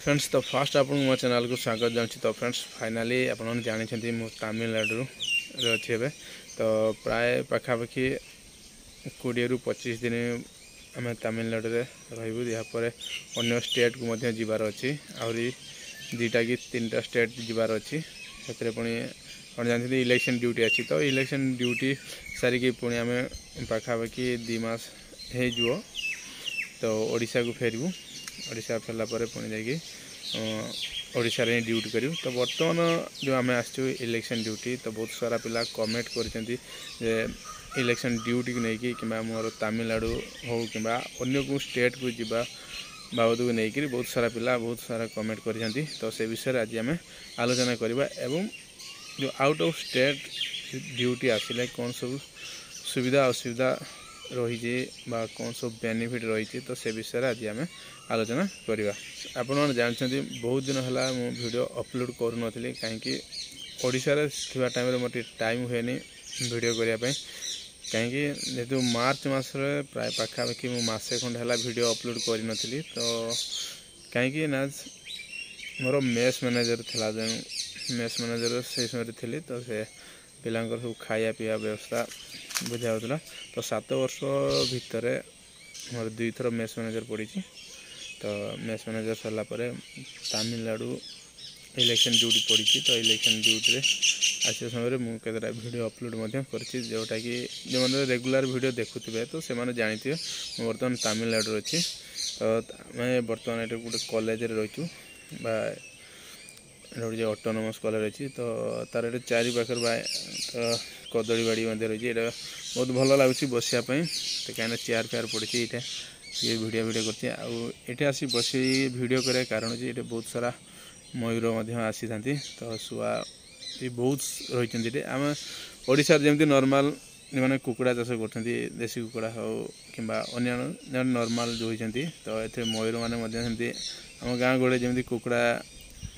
Friends तो fast आप मो चैनल को स्वागत जाऊँगी। तो फ्रेंड्स फाइनाली आपने जानते मु तमिलनाडु अच्छे ए तो प्राय पाखापाखि 20 ରୁ 25 दिन आम तमिलनाडु रही यापर अन्य स्टेट को जीवार अच्छी आहरी 2टा कि 3टा स्टेट जीवार अच्छी से पुणी आप जानते इलेक्शन ड्यूटी अच्छी। तो इलेक्शन ड्यूटी सारिकी पुणी आम पाखापाखि 2 मास हो तो ओडिशा को फेरबू। ओडिशा फेरला पुणी जाकि ओडिशा रे ड्यूटी करूँ। तो बर्तमान जो आम आसचु इलेक्शन ड्यूटी तो बहुत सारा पिला कमेंट करछंती जे इलेक्शन ड्यूटी को लेकिन कि मोर तमिलनाडु हो कि अन्य को स्टेट को जीवा बाबद को लेकिन बहुत सारा पिला बहुत सारा कमेंट करछंती। तो से विषय आज आम आलोचना करवा एवं जो आउट ऑफ स्टेट ड्यूटी आसिले कौन सब सुविधा असुविधा रही कौन सब बेनिफिट रही तो से विषय आज आम आलोचना करवा। आपण जानते बहुत दिन है मु वीडियो अपलोड करूँ कहीं ओडिशा रे थिबा टाइम रे मते टाइम हुए वीडियो करने कहीं जेहेतु मार्च मास प्राय पाखापाखि मु मासे खंड है वीडियो अपलोड कर नी। तो कहीं ना मोर मेस मैनेजर थिला मेस मैनेजर से समय थी तो से पिलांकर सब खाया पीवा व्यवस्था बुझा होता। तो 7 वर्ष भितर मोर 2 थर मेस मैनेजर पड़ी। तो मेस मैनेजर सरला तमिलनाडु इलेक्शन ड्यूटी पड़ी। तो इलेक्शन ड्यूटी आसा समय मुझे वीडियो अपलोड कर जोटा कि जो मैंने रेगुलर वीडियो देखुए तो से जानी बर्तमान तमिलनाडु अच्छी। तो मैं बर्तमान ये गोटे कॉलेज रहीचु गोटे ऑटोनोमस कॉलेज अच्छी। तो तार ये चारि पाखर तो कदली बाड़ी रही है बहुत भल लगुच बसापी। तो कहीं चेयर फेयर पड़ी ये ये वीडियो कर आसी बस वीडियो करे कारण जे बहुत सारा मयूर आसी था। तो शुआ ये बहुत रही आम ओडिशा जमी नॉर्मल मैंने कुकुड़ा चाष कर देसी कुकुड़ा हो कि अन्य नॉर्मल जो होती। तो ये मयूर मैंने आम गाँ गड़े जमी कुकुड़ा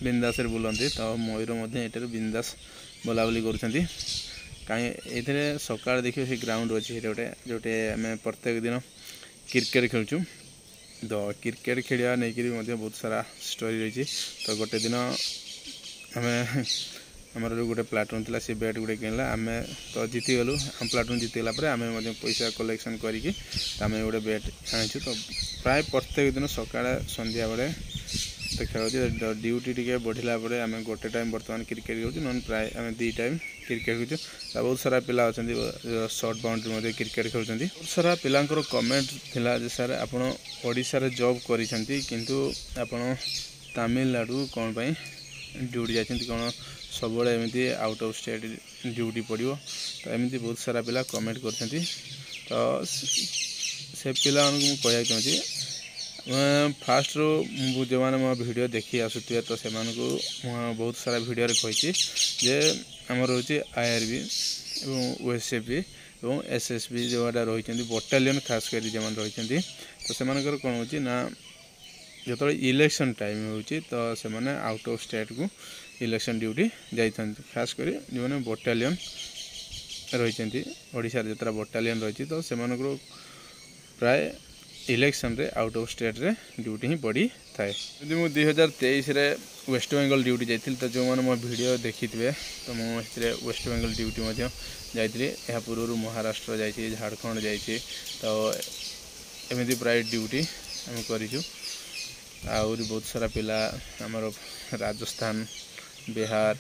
बिंदास बुलती तो मयूर ये बिंदास बुलाबुली कर कहीं ये सकाल देखिए से ग्राउंड अच्छी गोटे जोटे आम प्रत्येक दिन क्रिकेट खेलुँ। तो क्रिकेट खेलिया नहीं बहुत सारा स्टोरी रही। तो गोटे दिन आम आमर जो गोटे प्लाटून थी सी बैट गुटे किणला आम तो जीतीगलु। आम प्लाटून जीतीगला आम पैसा कलेक्शन करके आम गोटे बैट आनीचु। तो प्राय प्रत्येक दिन सकाଳେ संध्या बेले तो खेल ड्यूटी टी बढ़ला आम गोटे टाइम बर्तमान क्रिकेट खेलुँ नन प्राय आम 2 टाइम क्रिकेट खेलुँ। बहुत सारा पिला अच्छा शॉर्ट बाउंड्री क्रिकेट खेलुँ। बहुत सारा पिलांकर कमेंट थिला जे सर आपण ओडिशा रे जॉब करिसेंती किंतु आपण तमिलनाडु कौन पाई ड्यूटी जाइछंती कौन सब एमती आउट ऑफ स्टेट ड्यूटी पड़ो। तो एमती बहुत सारा पिला कमेंट करछंती। तो से पिला कहना चाहूँगी फास्ट रू जो मैंने मो वीडियो देखी आसुए तो से बहुत सारा वीडियो कही जे आमर हूँ IRB और OSFB और SSB जोटा रही बटालियन खास कर जो रही। तो से कौन हो ना जो इलेक्शन टाइम हो तो से आउट ऑफ स्टेट को इलेक्शन ड्यूटी जाता खास कर जो मैंने बटालियन रही ओडिशा जो बटालियन रही। तो से प्राय इलेक्शन रे आउट ऑफ स्टेट रे ड्यूटी ही पड़ी थाए। यदि मुझे 2023 रे वेस्ट बेंगल ड्यूटी जाइए तो जो मैंने मो वीडियो देखी थे तो मुझे वेस्ट बेंगल ड्यूटी जाइए। यह पूर्व महाराष्ट्र जाइए झारखंड जाइए। तो एमती प्राय ड्यूटी आम करूँ। आउरी बहुत सारा पिला आमर राजस्थान बिहार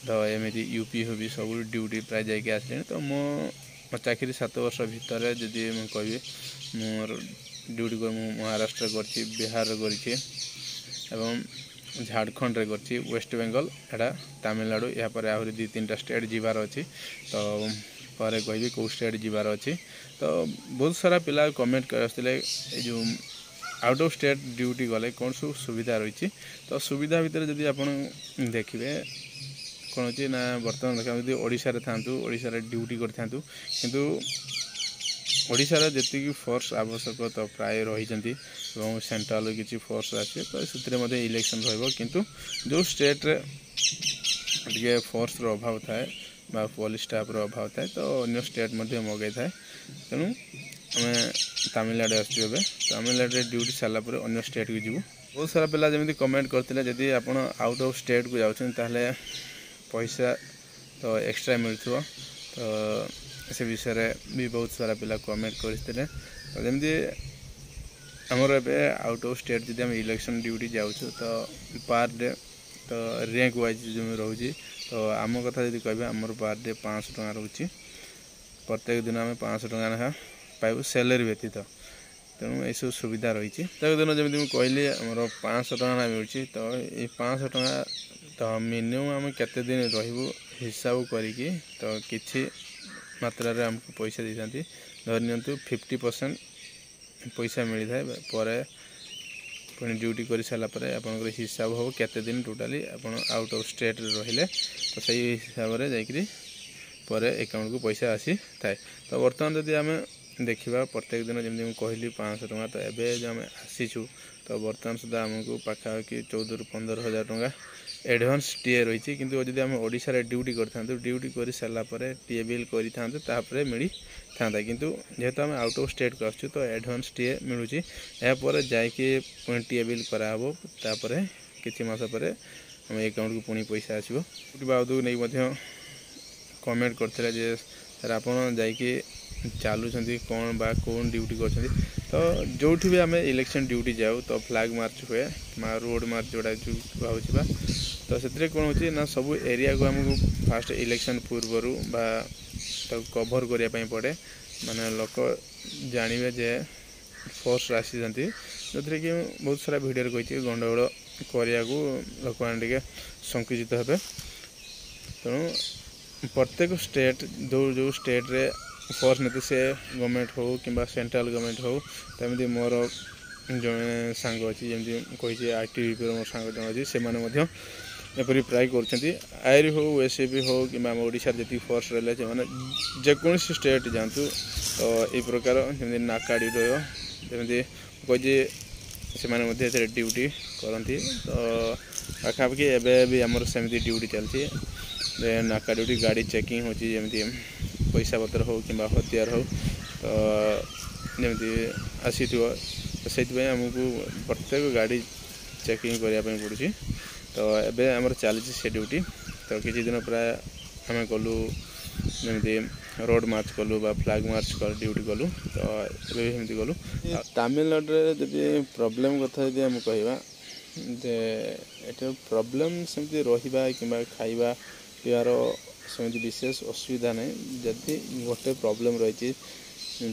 तो एमती UP हुबी सब ड्यूटी प्राय जाके आसले। तो मो चाकरी 7 वर्ष भितर जदि कहि मोर ड्यूटी कर महाराष्ट्र कर बिहार कर झारखंड रे कर वेस्ट बेंगल एटा तमिलनाडु यापर आहरी 2-3टा स्टेट जीवार अच्छी। तो पर कहि कौ स्टेट जीवार अच्छी। तो बहुत सारा पिला कमेंट करते जो आउट ऑफ स्टेट ड्यूटी गले कौन सब सुविधा रही। तो सुविधा भितर जदि आप देखिए कौन अच्छी ना बर्तमान देखा ओडिशा रे थांतु ओडिशा रे ड्यूटी करथांतु किंतु ओडिशा रे जति फोर्स आवश्यक तो प्राय रही सेंट्रल किसी फोर्स आसे तो से इलेक्शन रु जो स्टेट रे टे फोर्स रो अभाव थाए पुलिस स्टाफ रो अभाव थाए तो अन्य स्टेट मगई थाए। तेणु आम तमिलनाडु आसु तमिलनाडु ड्यूटी सारापर अन्य स्टेट को जीवु। बहुत सारा पिला जमी कमेंट करते जदि आप आउट ऑफ स्टेट को जाऊँ ताहले पैसा तो एक्स्ट्रा मिलूँ तो से विषय भी बहुत सारा पिला कमेंट करते तो जमी आमर ए आउट ऑफ स्टेट जब आम इलेक्शन ड्यूटी जाऊँ तो पर डे तो रैंक वाइज जो रोचे तो आम कथा जब कह आमर पर डे 500 टଙ୍କା रोचे प्रत्येक दिन आम 500 टଙ୍କା लेखा पाइबू सैलरी व्यतीत तेणु यू सुविधा रही प्रत्येक दिन जमी कहली आमर 500 टଙ୍କା मिलूँ तो ये 500 टଙ୍କା तो मिनिमम आम केते दिन रहबू हिसाब करिकी तो किछि मात्रा रे हमको पैसा दी थांती धरनियंतु 50% पैसा मिली थाए पर पुणी ड्यूटी कर सारा पर हिसाब हो केते दिन टोटाली आपन आउट ऑफ स्टेट रहिले तो सही हिसाब रे जाइकरी पर अकाउंट को पैसा आसी थाए तो वर्तमान जदि आम देखा प्रत्येक दिन जमी कहली 500 टଙ୍କା तो एबे जो आम आसीचु तो बर्तमान सुधा आमको पाखापाखि 14 ରୁ 15,000 टଙ୍କା एडवांस टीए रही किंतु जदि आम ओडिशा रे ड्यूटी करता ड्यूटी कर सारा टीए बिल कर मिली था किंतु जेहेतु आम आउट ऑफ स्टेट को आसु तो एडवांस टीए मिलूँ यापर जाकि टीए बिल कराब तापर किसी मास पर आम अकाउंट को पुणी पैसा आसो बाबद नहीं कमेंट करते जे सर आप चलुँच कौन बा कौन ड्यूटी कर तो जो भी आम इलेक्शन ड्यूटी जाऊ तो फ्लैग मार्च हुए रोड मार्च जोड़ा जो कहूँ तो से कौन हो ना सब एरिया को आमको फास्ट इलेक्शन पूर्वर बा तो कभर करने पड़े माने लोक जानवे जे फोर्स आसी जो थी कि बहुत सारा भिडियो कही गंडगोल करने को लोक मैंने संकुचित हे तेणु प्रत्येक स्टेट जो स्टेट रे फोर्स नहीं से गवर्नमेंट हो कि सेंट्रल गवर्नमेंट हो तमी मोर जड़े सांग अच्छी जमी कही आईटीबीपी मोर सांग जन अच्छी से एपरी प्राय कर हो एसएबी हो कि ओडिशा जी फोर्स रहा है जेकोसी स्टेट जातु तो ये प्रकार जमी नाका ड्यूटी जमी कही से ड्यूटी करती तो पाखापाखि एवं भी आमर सेमती ड्यूटी चलती नाका ड्यूटी गाड़ी चेकिंग होची जमी पैसा पत्र हो कि हथियार हो तो जमी आसी तो से आमको प्रत्येक गाड़ी चेकिंग करने पड़ी तो एबे आमर चली से ड्यूटी तो किसी दिन प्राय आम कलु जमी रोड मार्च कलु बा फ्लैग मार्च कर ड्यूटी कलु तो एमती कलु तमिलनाडु जब प्रॉब्लम कथा जब आम कहवा प्रॉब्लम सेमती रहा कि खाଇବା पिबार सेमती विशेष असुविधा नहीं जदि गोटे प्रॉब्लम रही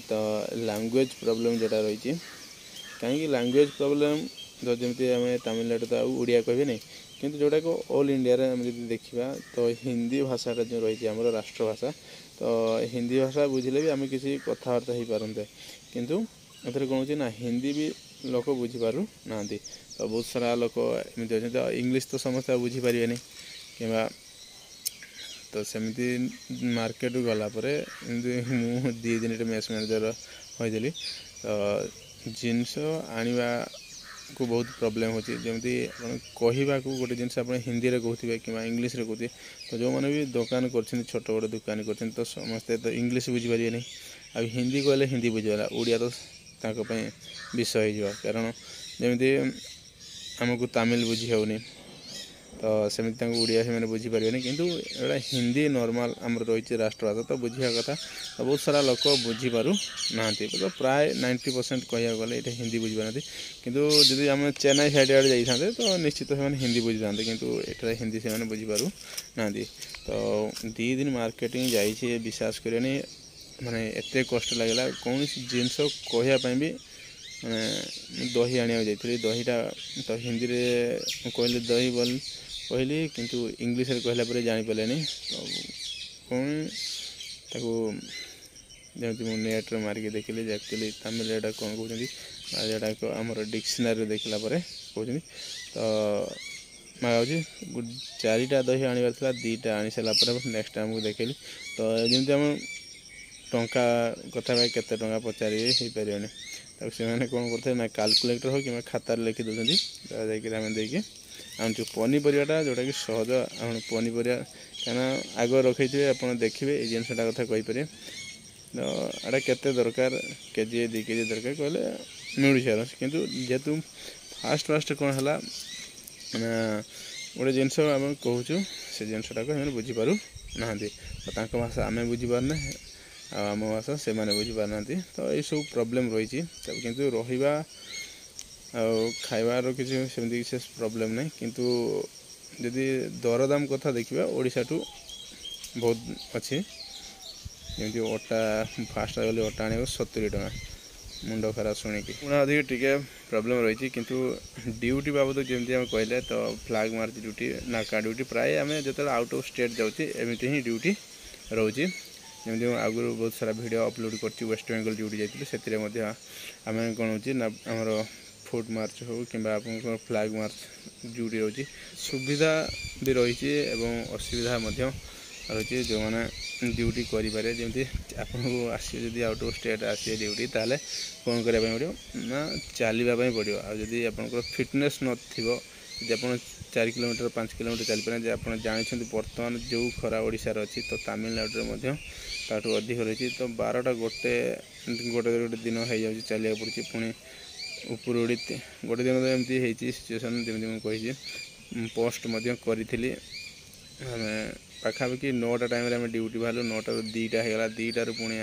तो लैंग्वेज प्रॉब्लम जोटा रही कहीं लैंग्वेज प्रॉब्लम तो जमी आम तमिलनाडु तो उड़िया कहे नहीं किंतु जोटा को ऑल इंडिया रे हम जब देखा तो हिंदी भाषाटा जो रही आम राष्ट्रभाषा तो हिंदी भाषा बुझिले भी आम किसी कथबार्ता हो पारते किंतु एथर कौन हो ना हिंदी भी लोक बुझीपार ना तो बहुत सारा लोक एमती अच्छे इंग्लीश तो समस्त बुझीपारे नहीं कि तो सेमती मार्केट गलापर मु 2 दिन मेस मैनेजर होती तो जिनस आनिबा को बहुत प्रॉब्लम होची जमी कहवा को गोटे जिनस आप हिंदी में कहते कि इंग्लीश रे कहते तो जो मैंने भी दुकान कर छोट बड़ दुकान कर तो समस्ते तो इंग्लीश बुझीपारे नहीं आ हिंदी कहले हिंदी बुझीगला ओडिया तो विषय हो कारण जमी आमको तमिल बुझी होनी तो सेमती ओडिया से बुझीपारे नहीं किंतु एटा हिंदी नॉर्मल आमर रही राष्ट्रभाषा तो बुझा कथा तो बहुत सारा लोक बुझीपार ना तो प्राय 90% कह गले ये हिंदी बुझीपार किंतु जदि आम चेन्नई साइड आड़े जाते तो निश्चित से हिंदी बुझी था किंतु ये हिंदी से बुझीपार ना तो 2 दिन मार्केटिंग जाइए विश्वास करें माने एत कष्ट लगला कौन जिनस कहवाई भी दही आने जाइए दहीटा तो हिंदी रे कहली दही बोल कहली किंतु इंग्लीश रे कहला पर जानी पारे नहीं तो कौन ताको जमी मुझे नेट रे मारिक देखिली एक्चुअली तमिल एटा कौन कहते जोटा आमर डिक्शनरी देखला कहते तो मागाऊँ 4टा दही आनबार 2टा आनी सारापर नेक्स्ट आमको देखली तो जमी आम टंका कथा केते टंका पचारे हो पारे तो से कौन करते ना कैलकुलेटर हो कि खातार लिखि दौरान जाकर देखिए आनु पनीपरियाटा जोटा कि सहज आम पनीपरिया क्या आग रखी थे आप देखिए ये जिनसा कथा कहीपर तो एटा केते दरकार केजी 2 केजी दरकार कहले मिलूँ सार किंतु जेहेतु फास्ट कौन है गोटे जिनस आम कहूँ से जिनसटा को बुझीपार ना भाषा आम बुझीपारना आम भाषा से बुझीपारना तो ये सब प्रोब्लेम रही किंतु रहा खाइबार किसी सेमती विशेष प्रोब्लेम नहीं किंतु जदि दरदाम कथा देखा ओडिशा टू बहुत अच्छी जमी अटा फास्ट गले अटा आने 70 टका मुंड खराब शुणिकी पुनः अधिक टे प्रोब्लेम रही किंतु ड्यूटी बाबद जमी आम कहले तो फ्लैग मार्च ड्यूटी नाका ड्यूटी प्राय आम जो आउट ऑफ स्टेट जाऊँगी एमती ही ड्यूटी रोचे जमी आगुरी बहुत सारा वीडियो अपलोड कर वेस्ट बेंगल ड्यूटी जाती आम कौन हो आमर फुट मार्च हो कि फ्लैग मार्च ड्यूटी रोचे सुविधा भी रही असुविधा रही जो मैंने ड्यूटी करें जमी आपको आसे जब आउट ऑफ स्टेट आसे ड्यूटी ताले कौन करने पड़ो ना चलवाई पड़ो आदि आप फिटनेस नथिबो जब आप 4 किलोमीटर 5 किलोमीटर चली पारे आप जानते बर्तमान जो खरा ओडिशा अच्छी तो तमिलनाडु ताठू अधिक रही तो 12टा गोटे दिन हो जाए चलिया पड़ी पुणी ऊपर उड़ी गोटे दिन तो एमती सिचुएसन जमी मुझे पोस्ट करी आम पाखापाखि 9टा टाइम आम ड्यूटी बाहर 9टा 2टा होगा 2टार पुणी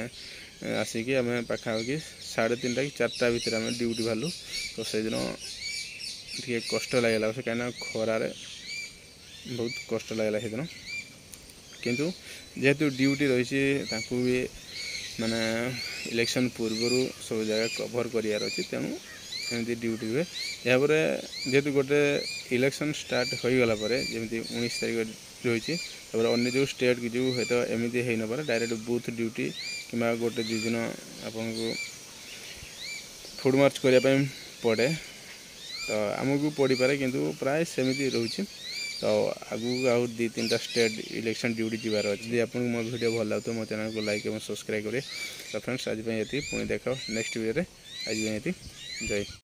आसिक आम पाखापाखि 3:30 कि 4टा भितर आम ड्यूटी बाहर तो से दिन टे कष्ट लगेगा से कहीं खरारे बहुत कष्ट लगेगा से दिन किंतु जेहेतु ड्यूटी रही भी माने इलेक्शन पूर्वर सब जगह कभर करार अच्छी तेणु एमती ड्यूटी हुए यापर जेहेतु गोटे इलेक्शन स्टार्ट हो गला जमी 19 तारिख रही अन्य जो स्टेट की जो है तो एमती हो न पारे डायरेक्ट बूथ ड्यूटी कि गोटे 2 दिन आपन को फुड मार्च करने पड़े तो आमको पड़ पारे किंतु प्राय सेमती रोचे तो आगू आउ 2-3टा स्टेट इलेक्शन ड्यूटी जीवार अच्छी आपको मो वीडियो भल लगे मो चैनल को लाइक और सब्सक्राइब करें तो फ्रेंड्स आज ये पुणी देख नेक्स्ट वीडियो आज ये जय।